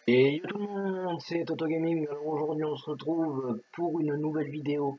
Et yo tout le monde, c'est Toto Gaming. Alors aujourd'hui on se retrouve pour une nouvelle vidéo.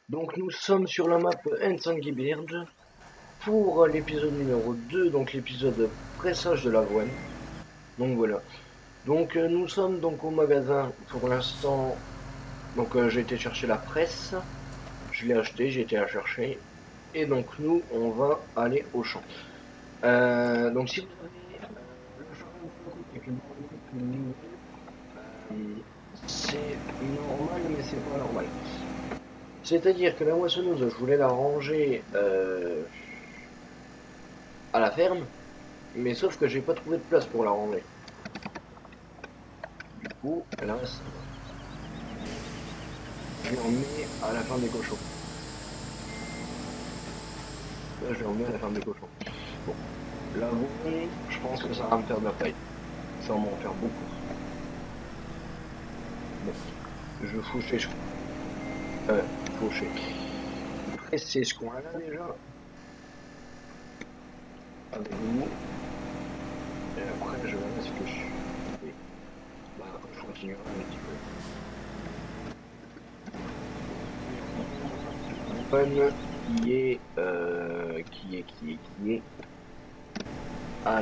Donc nous sommes sur la map Ensangui Bird pour l'épisode numéro 2, donc l'épisode pressage de l'avoine. Donc voilà. Donc nous sommes donc au magasin pour l'instant. Donc j'ai été chercher la presse, je l'ai acheté, j'ai été la chercher. Et donc nous on va aller au champ. Donc si vous avez le champ et que vous avez une nouvelle, c'est normal, mais c'est pas normal. C'est-à-dire que la moissonneuse, je voulais la ranger à la ferme, mais sauf que j'ai pas trouvé de place pour la ranger. Du coup, elle reste. Je l'emmène à la ferme des cochons. Là, je l'emmène à la ferme des cochons. Bon, l'avouer, je pense que ça va me faire de la taille. Ça va m'en faire beaucoup. Bon, je faucher, faucher. Presser ce coin-là déjà. Avec nous. Et après, je verrai ce que je suis. Bah, je continuerai un petit peu. Bonne qui est à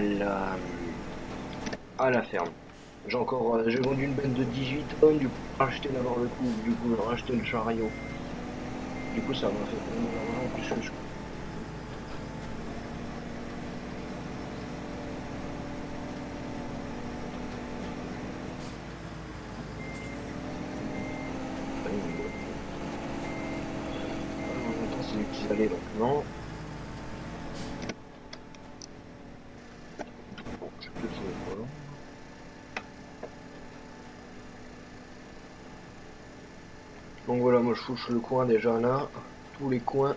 la ferme. J'ai vendu une benne de 18 tonnes, du coup j'ai racheté d'avoir le coup, du coup j'ai racheté le chariot. Du coup ça m'a fait vraiment plus que je. En même temps c'est des petits allées donc non. Bon, je vais peut-être le volant. Donc voilà, moi je fouche le coin déjà là, tous les coins.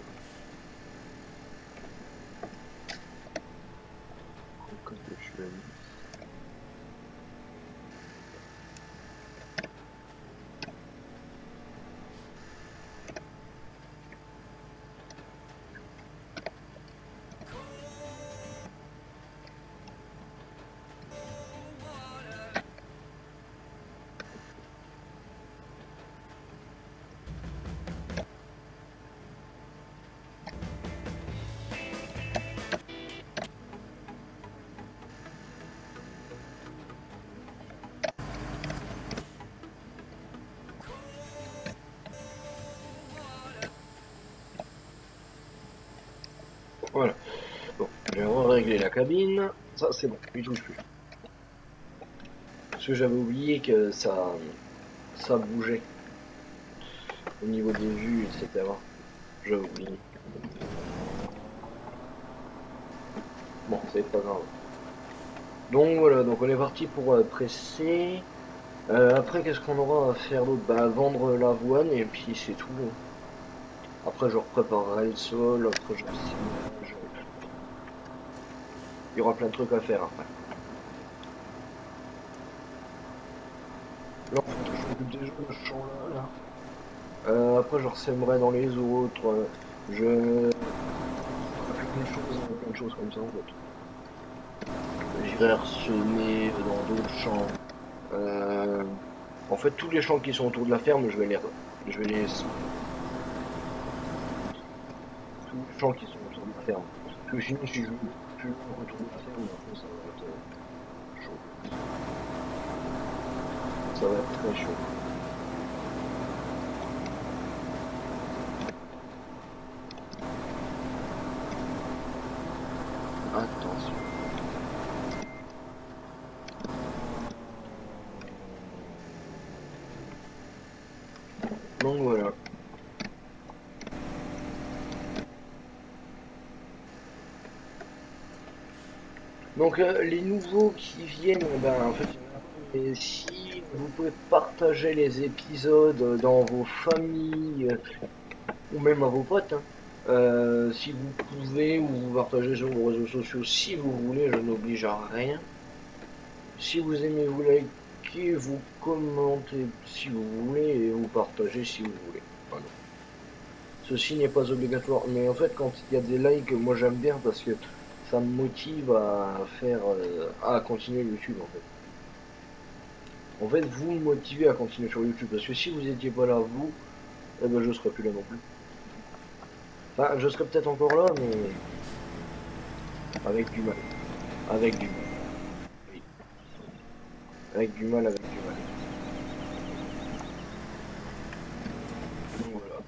Voilà. Bon, j'ai réglé la cabine. Ça c'est bon, il touche plus. Parce que j'avais oublié que ça bougeait au niveau des vues, etc. J'avais oublié. Bon, c'est pas grave. Donc voilà, donc on est parti pour presser. Après, qu'est-ce qu'on aura à faire d'autre? Bah, vendre l'avoine et puis c'est tout. Après, je repréparerai le sol. Après, il y aura plein de trucs à faire après. Là, en fait, je m'occupe déjà de ce champ-là. Là. Après, je ressèmerai dans les autres. Je ferai plein de choses comme ça en fait. J'irai ressemer dans d'autres champs. En fait, tous les champs qui sont autour de la ferme, je vais les tous les champs qui sont autour de la ferme. Parce que sinon, si je veux plus loin autour de la ferme, après, ça va être chaud. Ça va être très chaud. Attention. Donc voilà. Donc les nouveaux qui viennent, ben en fait, et si vous pouvez partager les épisodes dans vos familles ou même à vos potes, hein, si vous pouvez ou vous partagez sur vos réseaux sociaux si vous voulez, je n'oblige à rien. Si vous aimez, vous likez, vous commentez si vous voulez et vous partagez si vous voulez. Voilà. Ceci n'est pas obligatoire, mais en fait quand il y a des likes, moi j'aime bien parce que ça me motive à faire, à continuer YouTube en fait. En fait, vous me motivez à continuer sur YouTube, parce que si vous étiez pas là, vous, eh ben je serais plus là non plus. Enfin, je serais peut-être encore là, mais avec du mal. Avec du mal. Oui. Avec du mal, avec du mal. Donc voilà.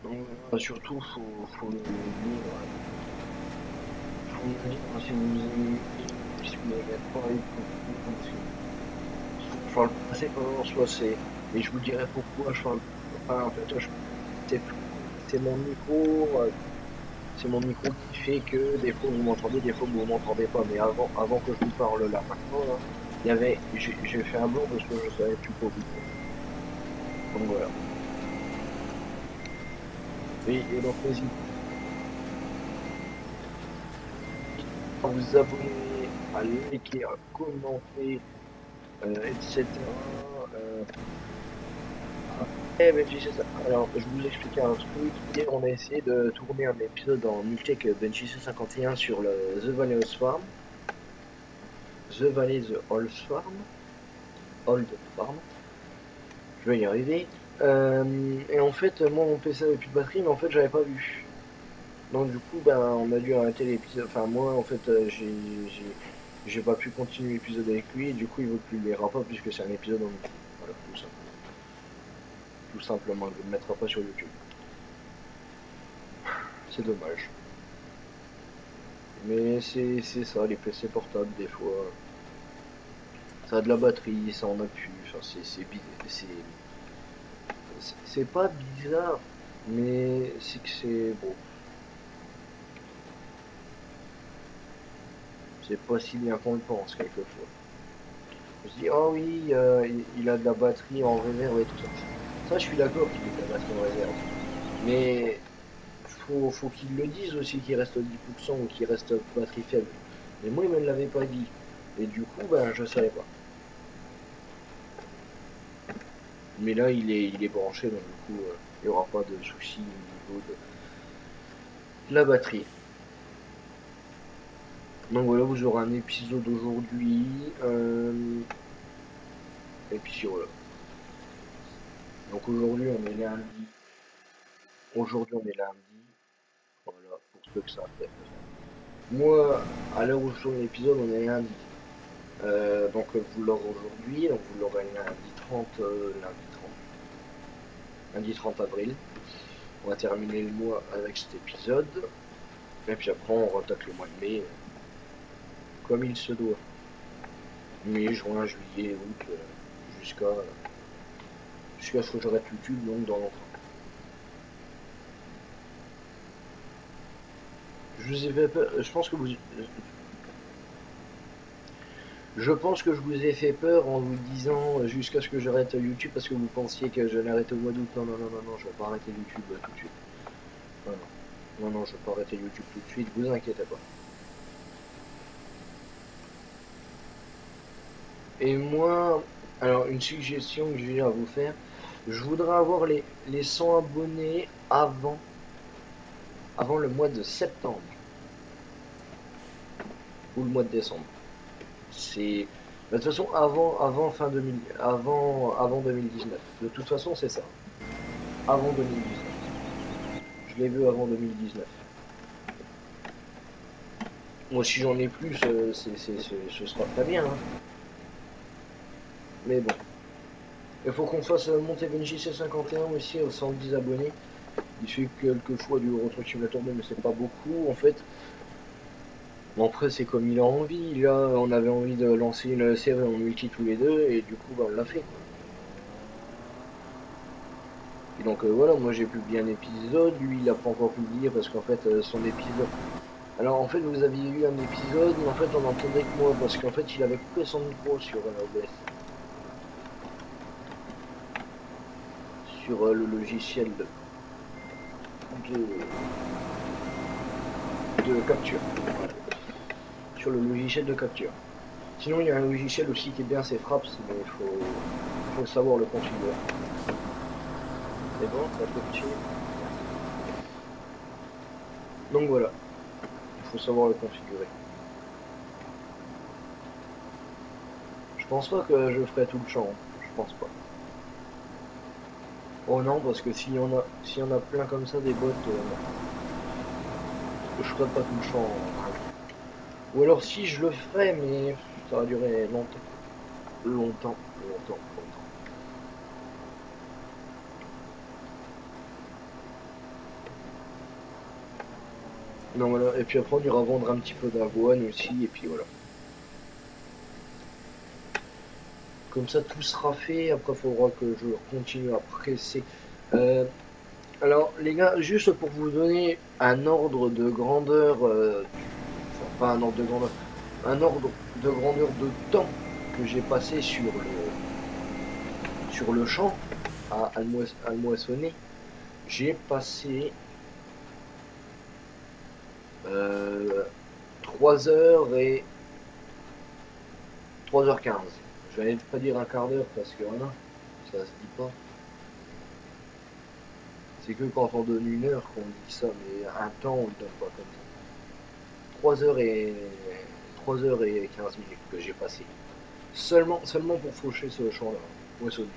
Donc voilà, surtout, faut le dire. Faut le dire, si vous aimez, si vous n'avez pas eu je parle pas assez pendant en soi, c'est. Et je vous dirai pourquoi je parle. Enfin, en fait, c'est c'est mon micro. C'est mon micro qui fait que des fois vous m'entendez, des fois vous m'entendez pas. Mais avant que je vous parle là maintenant, là, il y avait, j'ai fait un blanc parce que je savais plus quoi vous dire. Donc voilà. Et donc n'hésitez pas à vous abonner, à liker, à commenter, etc. Euh, ben, tu sais ça. Alors, je vous expliquer un truc. Hier, on a essayé de tourner un épisode en multi avec Benji C51 sur le The Valley of Farm. The Valley The Old Farm. Old Farm. Je vais y arriver. Et en fait, moi, mon PC avait plus de batterie, mais en fait, j'avais pas vu. Donc, du coup, ben, on a dû arrêter l'épisode. Enfin, moi, en fait, j'ai pas pu continuer l'épisode avec lui, et du coup, il veut plus les pas puisque c'est un épisode en multi. Voilà, tout simplement. Tout simplement, il ne le mettra pas sur YouTube. C'est dommage. Mais c'est ça, les PC portables, des fois. Ça a de la batterie, ça en a plus. Enfin, c'est pas bizarre, mais c'est que c'est bon. C'est pas si bien qu'on le pense, quelquefois. On se dit, oh oui, il a de la batterie en réserve et tout ça. Ça, je suis d'accord qu'il ait de la batterie en réserve. Mais faut qu'il le dise aussi qu'il reste 10% ou qu'il reste batterie faible. Mais moi, il me l'avait pas dit. Et du coup, ben, je savais pas. Mais là, il est branché, donc du coup, il n'y aura pas de soucis au niveau de la batterie. Donc voilà, vous aurez un épisode aujourd'hui. Et puis voilà. Donc aujourd'hui, on est lundi. Aujourd'hui, on est lundi. Voilà, pour ceux que ça intéresse. Moi, à l'heure où je tourne l'épisode, on est lundi. Donc vous l'aurez aujourd'hui, donc vous l'aurez lundi 30 avril. On va terminer le mois avec cet épisode. Et puis après, on retape le mois de mai comme il se doit. Mai, juin, juillet, août, jusqu'à ce que j'arrête YouTube, donc dans longtemps. Je vous ai fait peur, je pense que je vous ai fait peur en vous disant jusqu'à ce que j'arrête YouTube parce que vous pensiez que je l'arrêtais au mois d'août. Non, non, non, non, non, je vais pas arrêter YouTube tout de suite. Non, non, non, non, je vais pas arrêter YouTube tout de suite, vous inquiétez pas. Et moi, alors une suggestion que j'ai à vous faire, je voudrais avoir les 100 abonnés avant le mois de septembre ou le mois de décembre. C'est de toute façon avant fin 2000, avant 2019. De toute façon, c'est ça. Avant 2019. Je l'ai vu avant 2019. Moi, si j'en ai plus, ce sera très bien, hein. Mais bon, il faut qu'on fasse monter Benji C51 aussi aux 110 abonnés. Il fait quelques fois du Euro Truck Simulator, mais c'est pas beaucoup en fait. Bon, après, c'est comme il a envie. Là, on avait envie de lancer une série en multi tous les deux, et du coup, bah, on l'a fait. Et donc voilà, moi j'ai publié un épisode, lui il a pas encore publié parce qu'en fait son épisode. Alors en fait vous aviez eu un épisode, mais en fait on entendait que moi parce qu'en fait il avait coupé son micro sur OBS. sur le logiciel de capture. Voilà. Sur le logiciel de capture. Sinon, il y a un logiciel aussi qui est bien, c'est Fraps, mais il faut savoir le configurer. C'est bon, ça peut continuer. Donc voilà, il faut savoir le configurer. Je pense pas que je ferai tout le champ, je pense pas. Oh non, parce que s'il y en a plein comme ça, des bots, je ferai pas tout le champ. Ou alors si je le ferai, mais ça va durer longtemps. Longtemps. Non voilà, et puis après on ira vendre un petit peu d'avoine aussi, et puis voilà. Comme ça tout sera fait, après il faudra que je continue à presser. Alors les gars, juste pour vous donner un ordre de grandeur, enfin pas un ordre de grandeur, un ordre de grandeur de temps que j'ai passé sur le champ à le moissonner, j'ai passé 3 heures et 3h15. Je vais pas dire un quart d'heure parce que voilà, ça se dit pas. C'est que quand on donne une heure qu'on dit ça, mais un temps on le donne pas comme ça. 3h et 15 minutes que j'ai passé. Seulement pour faucher ce champ-là, moissonner.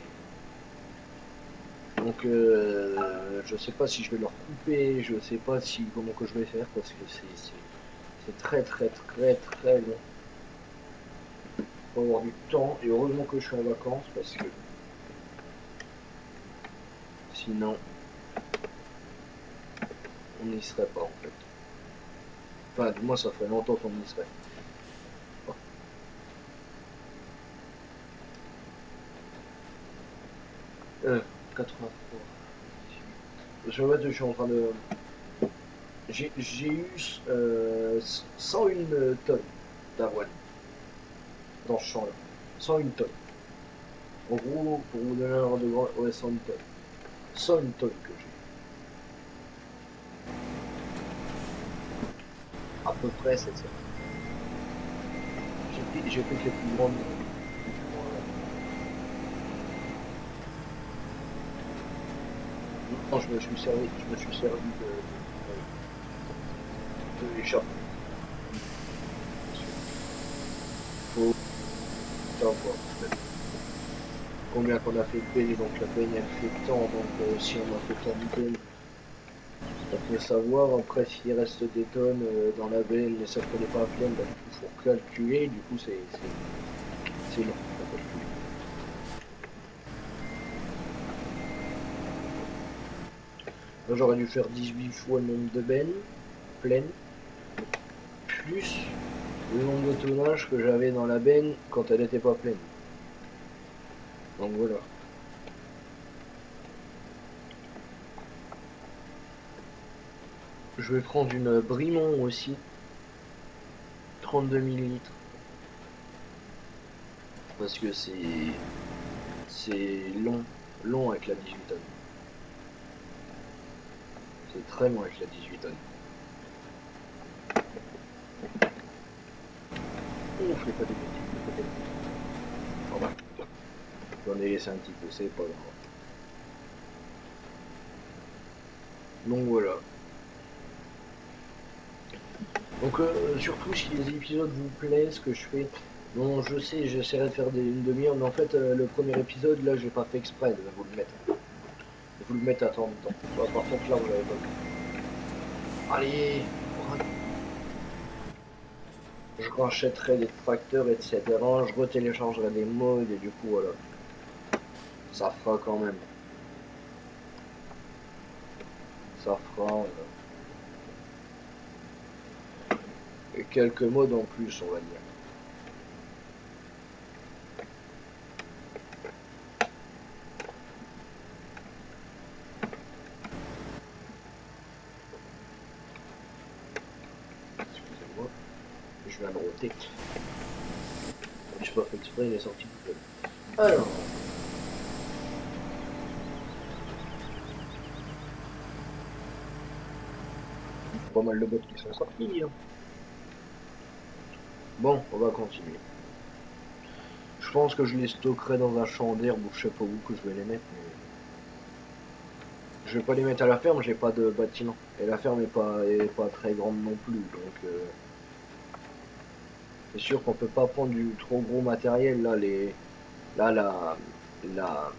Donc je sais pas si je vais leur couper, je sais pas si comment que je vais faire parce que c'est très long. Faut avoir du temps et heureusement que je suis en vacances parce que sinon on n'y serait pas en fait. Enfin du moins ça ferait longtemps qu'on y serait. 83. Je vais mettre, je suis en train de. J'ai eu 101 tonnes d'avoine dans ce champ-là. 101 tonnes. En gros, pour vous donner un ordre de grandeur, ouais, 101 tonnes. 101 tonnes que j'ai. À peu près cette semaine. J'ai fait les plus grandes. Non, je me suis servi de l'échappe. Faut savoir combien qu'on a fait de baigne, donc la baigne elle fait tant, donc si on a fait tant de baigne, on peut savoir. Après s'il reste des tonnes dans la baigne mais ça ne n'est pas pleine, bah, du coup faut calculer, du coup c'est long à calculer. Là j'aurais dû faire 18 fois le nombre de bennes pleines, plus le nombre de tonnage que j'avais dans la benne quand elle n'était pas pleine. Donc voilà. Je vais prendre une Brimont aussi. 32 ml. Parce que c'est long avec la 18 tonnes. C'est très long avec la 18 tonnes. Ouf, je fais pas des bêtises. Oh bah, j'en ai laissé un petit peu, c'est pas grave. Donc voilà. Donc surtout si les épisodes vous plaisent, ce que je fais, bon je sais j'essaierai de faire une demi-heure, mais en fait le premier épisode là j'ai pas fait exprès de vous le mettre. De vous le mettre à temps de temps. Bon, par contre là vous l'avez pas vu. Allez, je rachèterai des tracteurs etc. Je retéléchargerai des mods et du coup voilà. Ça fera quand même. Ça fera quelques mods en plus on va dire. Excusez-moi, je viens de roter. Je n'ai pas fait exprès, il est sorti tout seul. Alors. pas mal de bots qui sont sortis. Hein. Bon, on va continuer. Je pense que je les stockerai dans un champ d'herbe ou je sais pas où que je vais les mettre. Mais... je vais pas les mettre à la ferme, j'ai pas de bâtiment. Et la ferme est pas très grande non plus. Donc c'est sûr qu'on peut pas prendre du trop gros matériel. Là, là la,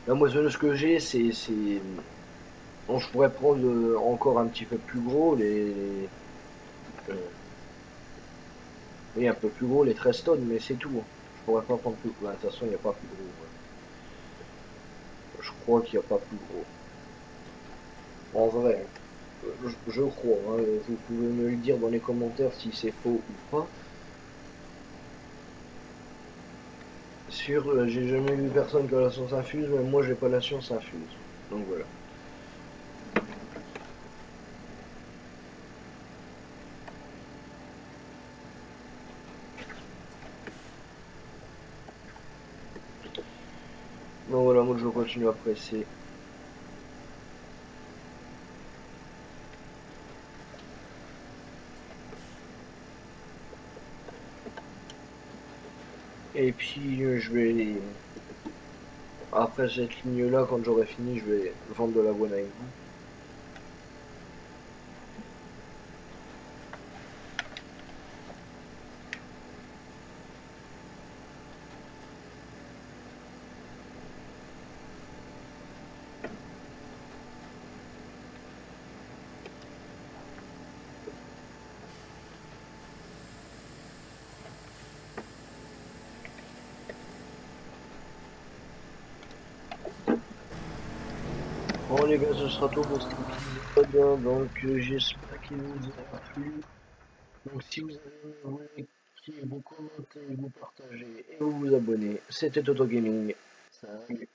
la moissonneuse que j'ai, bon, je pourrais prendre encore un petit peu plus gros, euh, oui, un peu plus gros, les 13 tonnes, mais c'est tout. Hein. Je pourrais pas prendre plus gros. De toute façon, il n'y a pas plus gros. Ouais. Je crois qu'il n'y a pas plus gros. En vrai, je crois. Hein. Vous pouvez me le dire dans les commentaires si c'est faux ou pas. Sur, j'ai jamais vu personne qui a la science infuse, mais moi j'ai pas la science infuse. Donc voilà. Donc voilà, moi je continue à presser. Et puis je vais... après cette ligne là, quand j'aurai fini, je vais vendre de la boîte avec vous. Bon les gars, ce sera tout pour cet épisode, donc j'espère qu'il vous aura plu. Donc si vous avez aimé, vous likez, vous commentez, vous partagez et vous vous abonnez. C'était Toto Gaming. Salut.